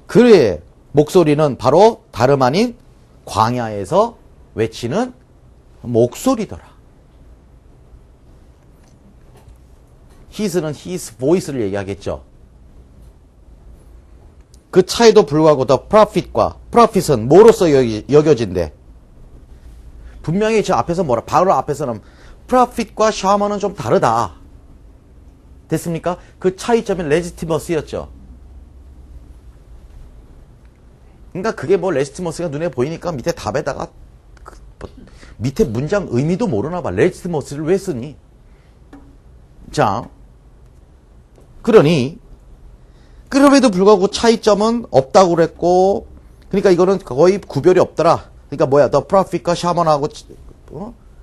그의 목소리는 바로 다름 아닌 광야에서 외치는 목소리더라. his는 his voice를 얘기하겠죠. 그 차이도 불구하고 the prophet과 prophet은 뭐로서 여겨진대? 분명히 저 앞에서 바로 앞에서는 prophet과 shaman은 좀 다르다. 됐습니까? 그 차이점이 legitimacy였죠. 그러니까 그게 뭐 legitimacy가 눈에 보이니까 밑에 답에다가 밑에 문장 의미도 모르나 봐. legitimacy를 왜 쓰니? 자, 그러니 그럼에도 불구하고 차이점은 없다고 그랬고, 그러니까 이거는 거의 구별이 없더라. 그러니까 뭐야, the prophet과 shaman하고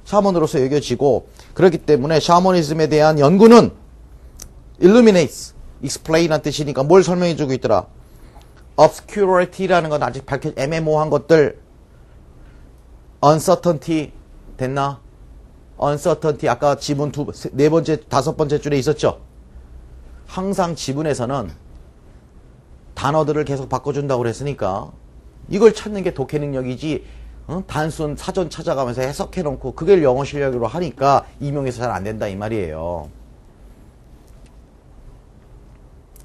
shaman으로서 여겨지고, 그렇기 때문에 shamanism에 대한 연구는 illuminates, explain한 뜻이니까 뭘 설명해주고 있더라. obscurity라는 건 아직 애매모호한 것들, uncertainty 됐나? uncertainty 아까 지문 네 번째, 다섯 번째 줄에 있었죠. 항상 지문에서는 단어들을 계속 바꿔준다고 그랬으니까 이걸 찾는 게 독해 능력이지, 단순 사전 찾아가면서 해석해놓고 그걸 영어 실력으로 하니까 임용해서 잘 안 된다 이 말이에요.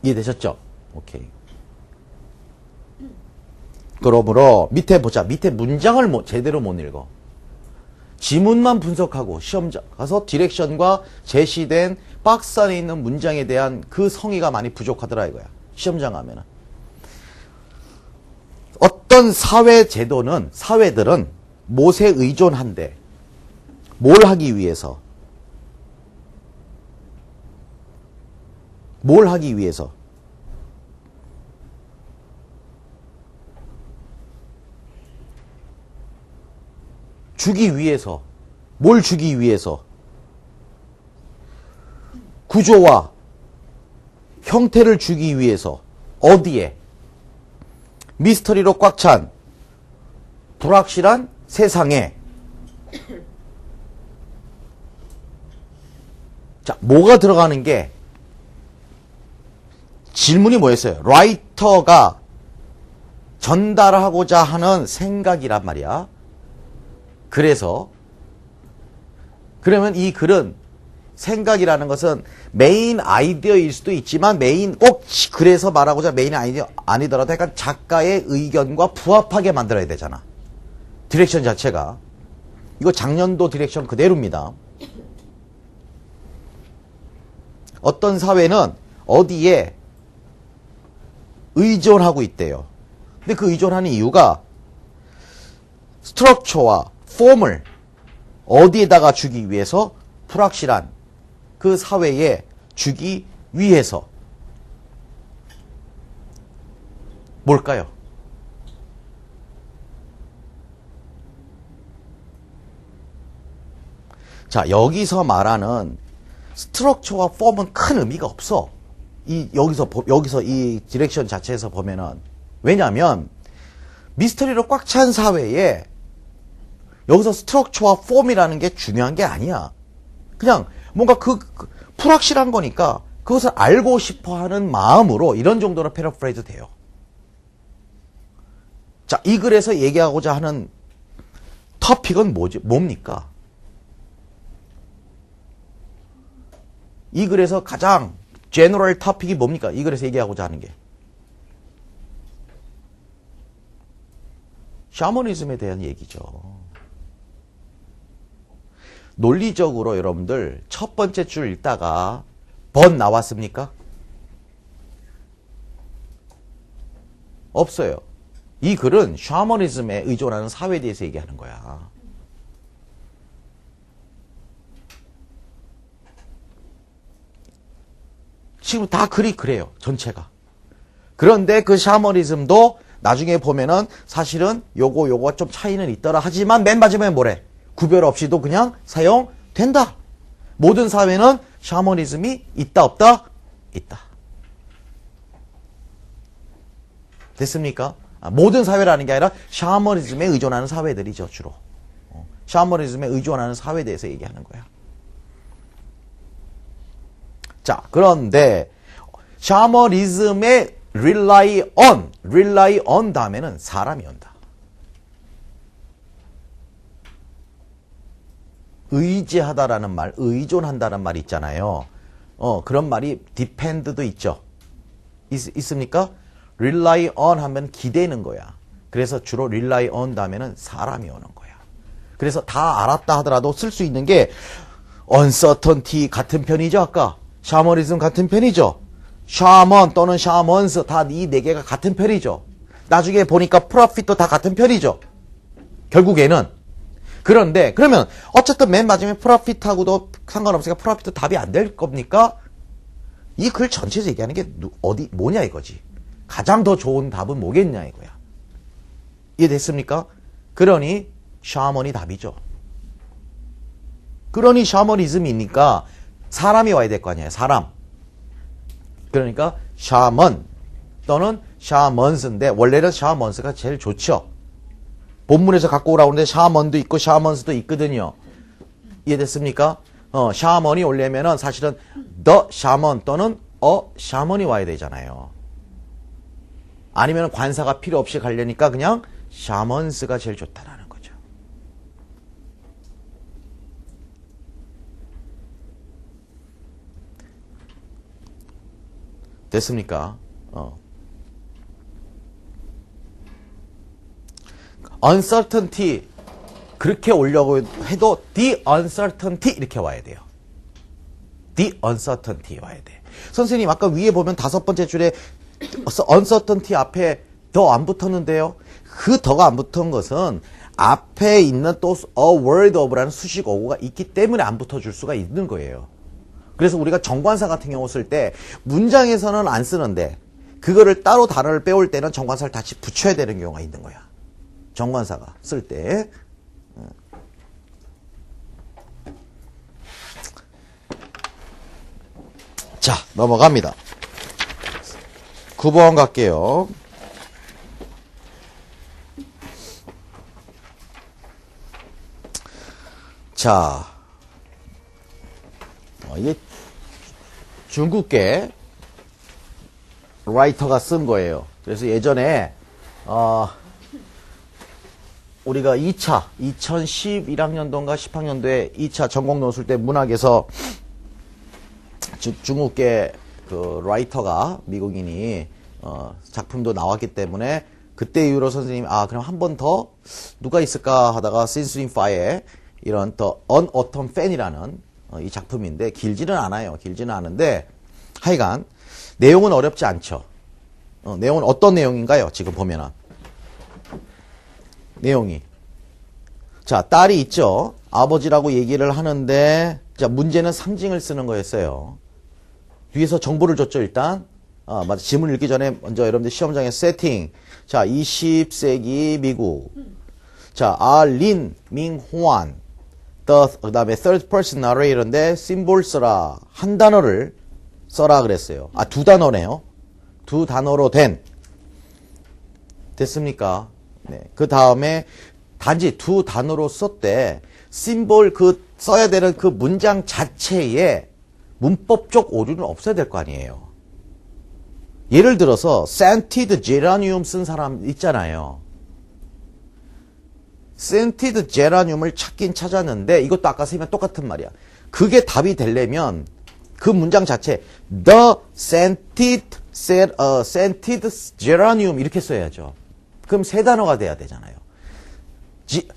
이해되셨죠? 오케이. 그러므로 밑에 보자. 밑에 문장을 제대로 못 읽어. 지문만 분석하고 시험장 가서 디렉션과 제시된 박스 안에 있는 문장에 대한 그 성의가 많이 부족하더라 이거야. 시험장 가면은. 어떤 사회 제도는, 사회들은 못에 의존한대. 뭘 하기 위해서? 뭘 하기 위해서? 주기 위해서. 뭘 주기 위해서? 구조와 형태를 주기 위해서. 어디에? 미스터리로 꽉 찬 불확실한 세상에. 자, 뭐가 들어가는 게, 질문이 뭐였어요? 라이터가 전달하고자 하는 생각이란 말이야. 그래서 그러면 이 글은, 생각이라는 것은 메인 아이디어일 수도 있지만 꼭 그래서 말하고자 메인 아이디어 아니더라도 약간 작가의 의견과 부합하게 만들어야 되잖아. 디렉션 자체가. 이거 작년도 디렉션 그대로입니다. 어떤 사회는 어디에 의존하고 있대요. 근데 그 의존하는 이유가 스트럭처와 폼을 어디에다가 주기 위해서, 불확실한 그 사회에 주기 위해서. 뭘까요? 자, 여기서 말하는 스트럭처와 폼은 큰 의미가 없어. 여기서 이 디렉션 자체에서 보면은. 왜냐면 미스터리로 꽉 찬 사회에 여기서 스트럭처와 폼이라는 게 중요한 게 아니야. 그냥 뭔가 불확실한 거니까 그것을 알고 싶어 하는 마음으로 이런 정도로 패러프레이즈 돼요. 자, 이 글에서 얘기하고자 하는 토픽은 뭡니까? 이 글에서 가장 제너럴 토픽이 뭡니까? 이 글에서 얘기하고자 하는 게. 샤머니즘에 대한 얘기죠. 논리적으로 여러분들 첫 번째 줄 읽다가 번 나왔습니까? 없어요. 이 글은 샤머니즘에 의존하는 사회에 대해서 얘기하는 거야. 지금 다 글이 그래요. 전체가. 그런데 그 샤머니즘도 나중에 보면은 사실은 요거 좀 차이는 있더라 하지만 맨 마지막에 뭐래? 구별 없이도 그냥 사용된다. 모든 사회는 샤머니즘이 있다 없다? 있다. 됐습니까? 모든 사회라는 게 아니라 샤머니즘에 의존하는 사회들이죠, 주로. 샤머니즘에 의존하는 사회에 대해서 얘기하는 거야. 자, 그런데 샤머니즘에 rely on 다음에는 사람이 온다. 의지하다라는 말, 의존한다는 말이 있잖아요. 그런 말이 depend도 있죠. 있습니까? rely on 하면 기대는 거야. 그래서 주로 rely on 다음에는 사람이 오는 거야. 그래서 다 알았다 하더라도 쓸 수 있는 게 uncertainty 같은 편이죠. 아까 shamanism 같은 편이죠. shaman 또는 shamans 다 이 네 개가 같은 편이죠. 나중에 보니까 profit도 다 같은 편이죠. 결국에는. 그런데 그러면 어쨌든 맨 마지막에 profit하고도 상관없으니까 profit도 답이 안 될 겁니까? 이 글 전체에서 얘기하는 게 뭐냐 이거지. 가장 더 좋은 답은 뭐겠냐 이거야. 이해됐습니까? 그러니 샤먼이 답이죠. 그러니 샤머니즘이니까 사람이 와야 될 거 아니에요. 사람. 그러니까 샤먼 또는 샤먼스인데 원래는 샤먼스가 제일 좋죠. 본문에서 갖고 오라고 하는데 샤먼도 있고 샤먼스도 있거든요. 이해됐습니까? 샤먼이 오려면은 사실은 the 샤먼 또는 샤먼이 와야 되잖아요. 아니면 관사가 필요 없이 가려니까 그냥 샤먼스가 제일 좋다라는 거죠. 됐습니까? uncertainty 그렇게 오려고 해도 the uncertainty 이렇게 와야 돼요. the uncertainty 와야 돼. 선생님 아까 위에 보면 5번째 줄에 uncertainty 앞에 더 안 붙었는데요. 그 더가 안 붙은 것은 앞에 있는 또 a word of라는 수식 어구가 있기 때문에 안 붙어줄 수가 있는 거예요. 그래서 우리가 정관사 같은 경우 쓸 때 문장에서는 안 쓰는데 그거를 따로 단어를 빼올 때는 정관사를 다시 붙여야 되는 경우가 있는 거야. 정관사가 쓸 때. 자, 넘어갑니다. 9번 갈게요. 자, 이게 중국계 라이터가 쓴 거예요. 그래서 예전에 우리가 2차 2011학년도인가 10학년도에 2차 전공 논술 때 문학에서 중국계 그 라이터가 미국인이 작품도 나왔기 때문에 그때 이후로 선생님이 그럼 한 번 더 누가 있을까 하다가 Since in Fire의 이런 The Unautumn Fan이라는 이 작품인데 길지는 않아요. 길지는 않은데 하여간 내용은 어렵지 않죠. 내용은 어떤 내용인가요? 지금 보면은 내용이 자 딸이 있죠. 아버지라고 얘기를 하는데 자 문제는 상징을 쓰는 거였어요. 뒤에서 정보를 줬죠. 일단 맞아. 지문 읽기 전에 먼저 여러분들 시험장에 세팅. 자 20세기 미국. 자 린 밍호안 그 다음에 third person narrator인데 심볼 써라. 한 단어를 써라 그랬어요. 2단어네요. 2단어로 된. 됐습니까? 네. 그 다음에 단지 2단어로 썼대. 심볼 써야 되는 그 문장 자체에 문법적 오류는 없어야 될 거 아니에요. 예를 들어서 scented geranium 쓴 사람 있잖아요. scented geranium을 찾긴 찾았는데 이것도 아까 쓰면 똑같은 말이야. 그게 답이 되려면 그 문장 자체 the scented geranium 이렇게 써야죠. 그럼 3단어가 돼야 되잖아요.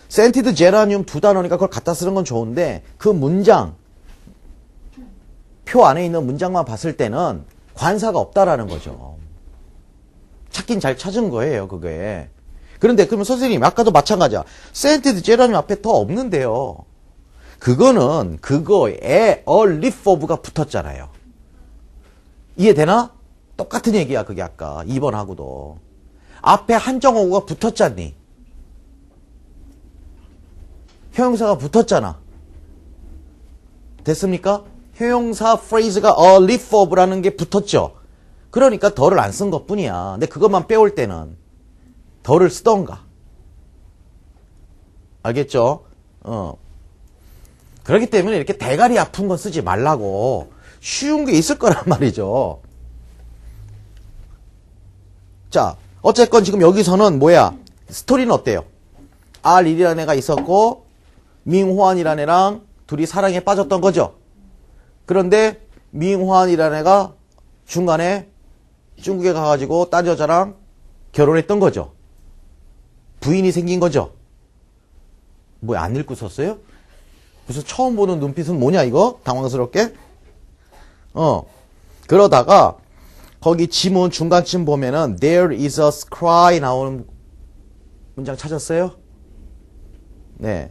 scented geranium 2단어니까 그걸 갖다 쓰는 건 좋은데 그 문장 표 안에 있는 문장만 봤을 때는 관사가 없다라는 거죠. 찾긴 잘 찾은 거예요, 그게. 그런데 그러면 선생님 아까도 마찬가지야. scented geranium 앞에 더 없는데요. 그거는 그거에 a leaf of가 붙었잖아요. 이해되나? 똑같은 얘기야, 그게 아까 2번하고도. 앞에 한정어구가 붙었잖니. 형용사가 붙었잖아. 됐습니까? 형용사 phrase가 a leaf of라는 게 붙었죠. 그러니까 더를 안 쓴 것뿐이야. 근데 그것만 빼올 때는 더를 쓰던가. 알겠죠? 그렇기 때문에 이렇게 대가리 아픈 건 쓰지 말라고. 쉬운 게 있을 거란 말이죠. 자, 어쨌건 지금 여기서는 뭐야? 스토리는 어때요? R1이라는 애가 있었고 밍호안이라는 애랑 둘이 사랑에 빠졌던 거죠. 그런데 밍호안이라는 애가 중간에 중국에 가가지고 딴 여자랑 결혼했던 거죠. 부인이 생긴 거죠. 뭐야, 안 읽고 썼어요? 무슨 처음 보는 눈빛은 뭐냐 이거? 당황스럽게? 그러다가 거기 지문 중간쯤 보면은 There is a cry 나오는 문장 찾았어요? 네.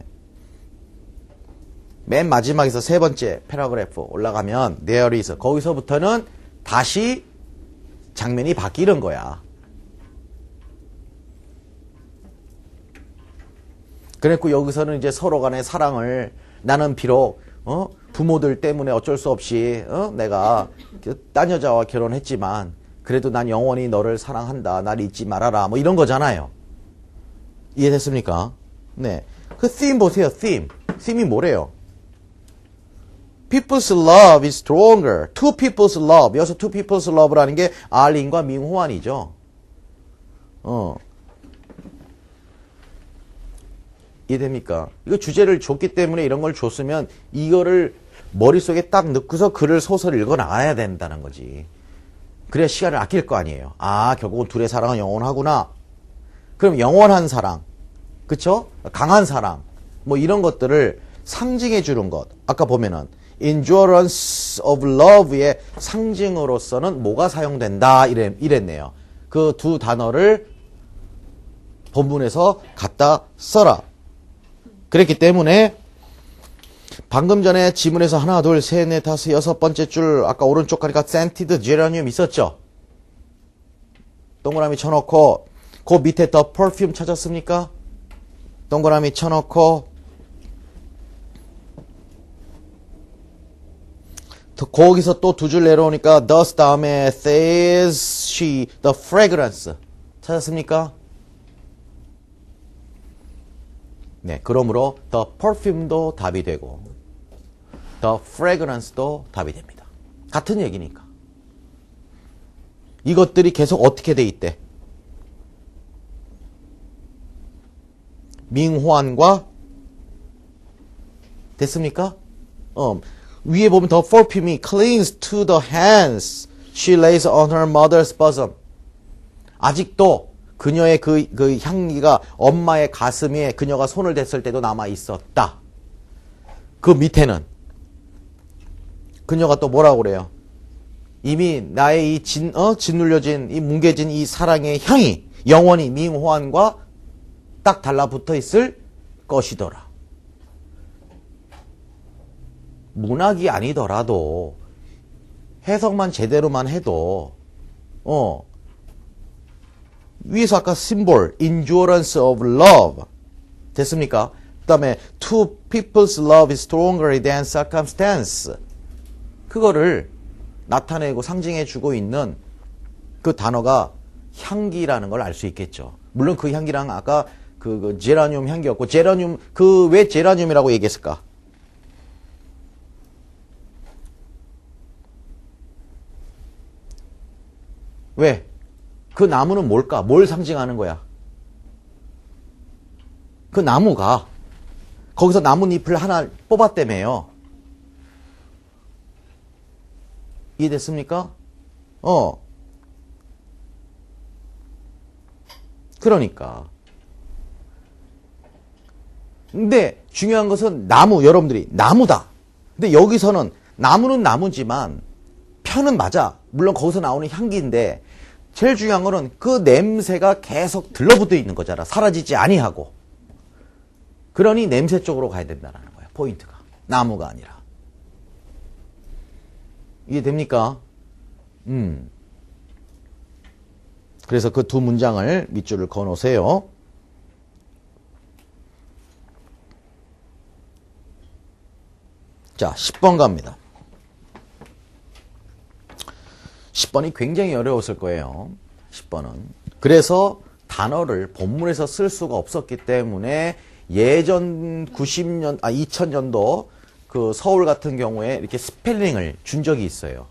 맨 마지막에서 세 번째 패러그래프 올라가면 There is 거기서부터는 다시 장면이 바뀌는 거야. 그랬고 여기서는 이제 서로 간의 사랑을 나는 비록 부모들 때문에 어쩔 수 없이 내가 딴 여자와 결혼했지만 그래도 난 영원히 너를 사랑한다. 날 잊지 말아라. 뭐 이런 거잖아요. 이해됐습니까? 네. 그 theme 보세요. theme이 뭐래요? People's love is stronger. Two people's love. 여기서 two people's love라는 게 알린과 밍호안이죠. 이해됩니까? 이거 주제를 줬기 때문에 이런 걸 줬으면 이거를 머릿속에 딱 넣고서 글을 소설 읽어 나가야 된다는 거지. 그래야 시간을 아낄 거 아니에요. 아, 결국은 둘의 사랑은 영원하구나. 그럼 영원한 사랑, 그쵸? 강한 사랑, 뭐 이런 것들을 상징해 주는 것. 아까 보면은 endurance of love의 상징으로서는 뭐가 사용된다 이랬네요. 그 두 단어를 본문에서 갖다 써라. 그랬기 때문에 방금 전에 지문에서 하나, 둘, 셋, 넷, 다섯, 여섯 번째 줄 아까 오른쪽 가니까 scented geranium 있었죠? 동그라미 쳐놓고 그 밑에 더 perfume 찾았습니까? 동그라미 쳐놓고 거기서 또 두 줄 내려오니까 thus 다음에 says she the fragrance 찾았습니까? 네, 그러므로 the perfume도 답이 되고 the fragrance도 답이 됩니다. 같은 얘기니까. 이것들이 계속 어떻게 돼 있대? 밍호안과 됐습니까? 위에 보면 the perfume clings to the hands she lays on her mother's bosom. 아직도 그녀의 그 향기가 엄마의 가슴에 그녀가 손을 댔을 때도 남아 있었다. 그 밑에는 그녀가 또 뭐라고 그래요? 이미 나의 이 짓눌려진 이 뭉개진 이 사랑의 향이 영원히 밍호안과 딱 달라붙어 있을 것이더라. 문학이 아니더라도 해석만 제대로만 해도 위에서 아까 symbol, endurance of love 됐습니까? 그 다음에 two people's love is stronger than circumstance 그거를 나타내고 상징해주고 있는 그 단어가 향기라는 걸 알 수 있겠죠. 물론 그 향기랑 아까 그 제라늄 향기였고 제라늄 왜 제라늄이라고 얘기했을까? 왜? 그 나무는 뭘까? 뭘 상징하는 거야? 그 나무가 거기서 나뭇잎을 하나 뽑았다며요. 이해됐습니까? 그러니까. 근데 중요한 것은 나무, 여러분들이 나무다. 근데 여기서는 나무는 나무지만 편은 맞아. 물론 거기서 나오는 향기인데 제일 중요한 거는 그 냄새가 계속 들러붙어 있는 거잖아. 사라지지 아니하고. 그러니 냄새 쪽으로 가야 된다는 거야. 포인트가. 나무가 아니라. 이해됩니까? 그래서 그 두 문장을 밑줄을 그어 놓으세요. 자, 10번 갑니다. 10번이 굉장히 어려웠을 거예요. 10번은. 그래서 단어를 본문에서 쓸 수가 없었기 때문에 예전 2000년도 그 서울 같은 경우에 이렇게 스펠링을 준 적이 있어요.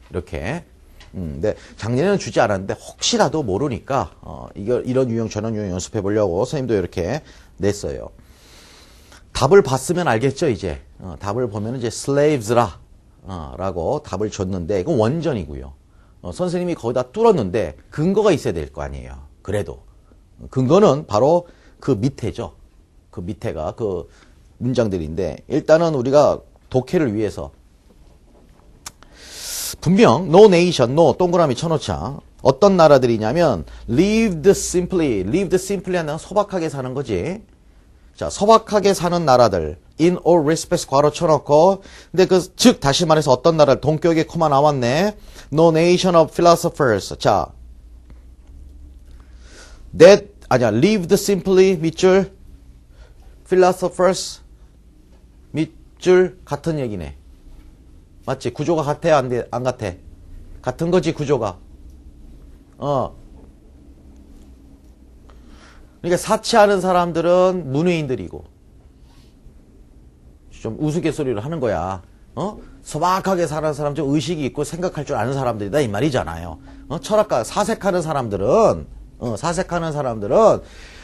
이렇게 근데 작년에는 주지 않았는데 혹시라도 모르니까 이런 유형 저런 유형 연습해 보려고 선생님도 이렇게 냈어요. 답을 봤으면 알겠죠 이제. 답을 보면 이제 slaves라 라고 답을 줬는데 이건 원전이고요. 선생님이 거기다 뚫었는데 근거가 있어야 될 거 아니에요. 그래도 근거는 바로 그 밑에죠. 그 밑에가 그 문장들인데 일단은 우리가 독해를 위해서 분명 no nation, no 동그라미 쳐놓자. 어떤 나라들이냐면 lived simply 하는 소박하게 사는 거지. 자, 소박하게 사는 나라들 in all respects 괄호 쳐놓고 근데 즉 다시 말해서 어떤 나라를 동격에 코마 나왔네. no nation of philosophers. 자, that 아니야 lived simply 밑줄 philosophers 밑줄 같은 얘기네. 맞지? 구조가 같아? 안 같아? 같은 거지, 구조가. 그러니까 사치하는 사람들은 문외인들이고, 좀 우스갯소리를 하는 거야. 소박하게 사는 사람, 좀 의식이 있고 생각할 줄 아는 사람들이다, 이 말이잖아요. 철학가, 사색하는 사람들은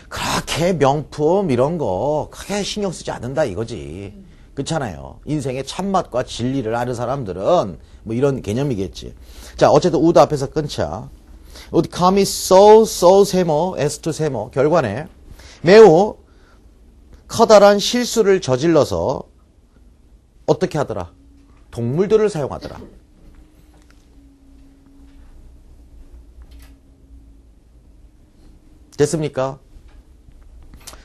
그렇게 명품, 이런 거 크게 신경 쓰지 않는다, 이거지. 그렇잖아요. 인생의 참맛과 진리를 아는 사람들은 뭐 이런 개념이겠지. 자, 어쨌든 우드 앞에서 끊자. would commit so 세모, S2 세모, 결과네. 매우 커다란 실수를 저질러서 어떻게 하더라? 동물들을 사용하더라. 됐습니까?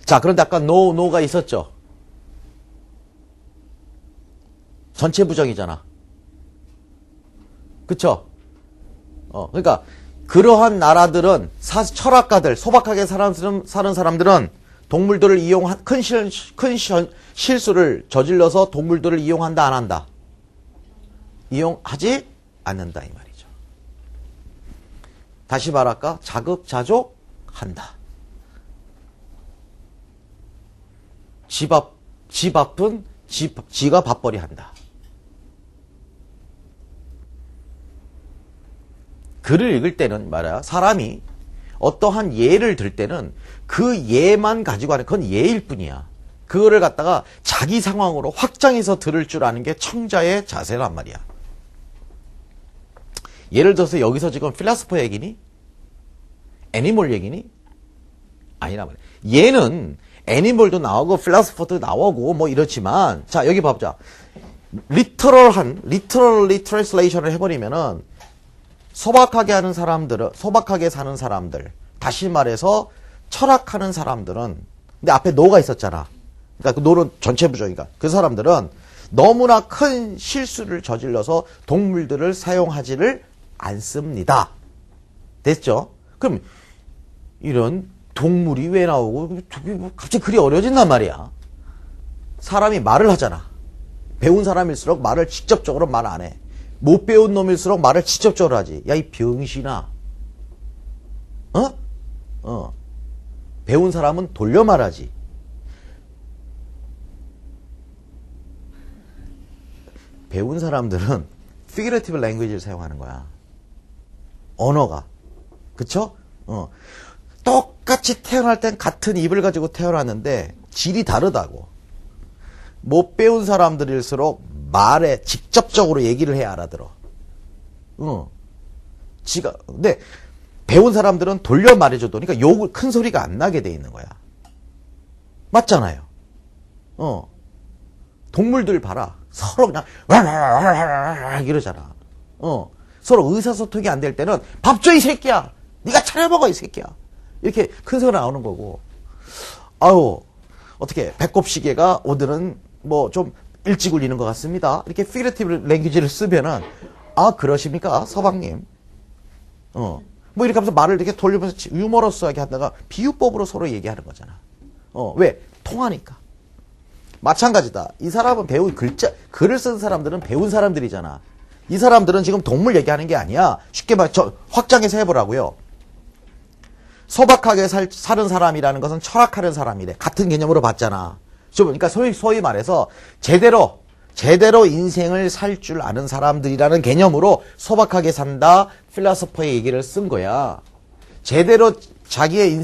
자, 그런데 아까 no가 있었죠? 전체 부정이잖아. 그쵸? 그러니까 그러한 나라들은 철학가들, 소박하게 사는 사람들은 동물들을 이용한 큰 실수를 저질러서 동물들을 이용한다, 안 한다? 이용하지 않는다, 이 말이죠. 다시 말할까? 자급자족한다. 집 앞은 지가 밥벌이 한다. 글을 읽을 때는 말이야, 사람이 어떠한 예를 들 때는 그 예만 가지고 하는, 그건 예일 뿐이야. 그거를 갖다가 자기 상황으로 확장해서 들을 줄 아는 게 청자의 자세란 말이야. 예를 들어서 여기서 지금 필라스퍼 얘기니? 애니멀 얘기니? 아니란 말이야. 얘는 애니멀도 나오고 필라스퍼도 나오고 뭐 이렇지만, 자, 여기 봐보자. 리터럴리 트랜슬레이션을 해버리면은 소박하게 사는 사람들, 다시 말해서 철학하는 사람들은, 근데 앞에 노가 있었잖아. 그러니까 그 노는 전체 부정이니까. 그 사람들은 너무나 큰 실수를 저질러서 동물들을 사용하지를 않습니다. 됐죠? 그럼 이런 동물이 왜 나오고 갑자기 글이 어려워진단 말이야. 사람이 말을 하잖아. 배운 사람일수록 말을 직접적으로 말 안 해. 못 배운 놈일수록 말을 직접적으로 하지. 야, 이 병신아. 배운 사람은 돌려 말하지. 배운 사람들은 figurative language를 사용하는 거야. 언어가. 그쵸? 똑같이 태어날 땐 같은 입을 가지고 태어났는데 질이 다르다고. 못 배운 사람들일수록 말에 직접적으로 얘기를 해야 알아들어. 근데 배운 사람들은 돌려 말해줘도, 그러니까 욕을 큰 소리가 안 나게 돼 있는 거야. 맞잖아요. 동물들 봐라. 서로 그냥 이러잖아. 서로 의사소통이 안 될 때는 밥 줘 이 새끼야. 네가 차려 먹어 이 새끼야. 이렇게 큰 소리가 나오는 거고. 아유, 어떻게 배꼽시계가 오늘은 뭐 좀 일찍 울리는 것 같습니다. 이렇게 피그레티브 랭귀지를 쓰면은, 아, 그러십니까, 서방님? 뭐 이렇게 하면서 말을 이렇게 돌리면서 유머러스하게 하다가 비유법으로 서로 얘기하는 거잖아. 왜? 통하니까. 마찬가지다. 이 사람은 글을 쓴 사람들은 배운 사람들이잖아. 이 사람들은 지금 동물 얘기하는 게 아니야. 쉽게 확장해서 해보라고요. 소박하게 사는 사람이라는 것은 철학하는 사람이래. 같은 개념으로 봤잖아. 그러니까 소위 말해서 제대로 제대로 인생을 살 줄 아는 사람들이라는 개념으로 소박하게 산다 필라소퍼의 얘기를 쓴 거야. 제대로 자기의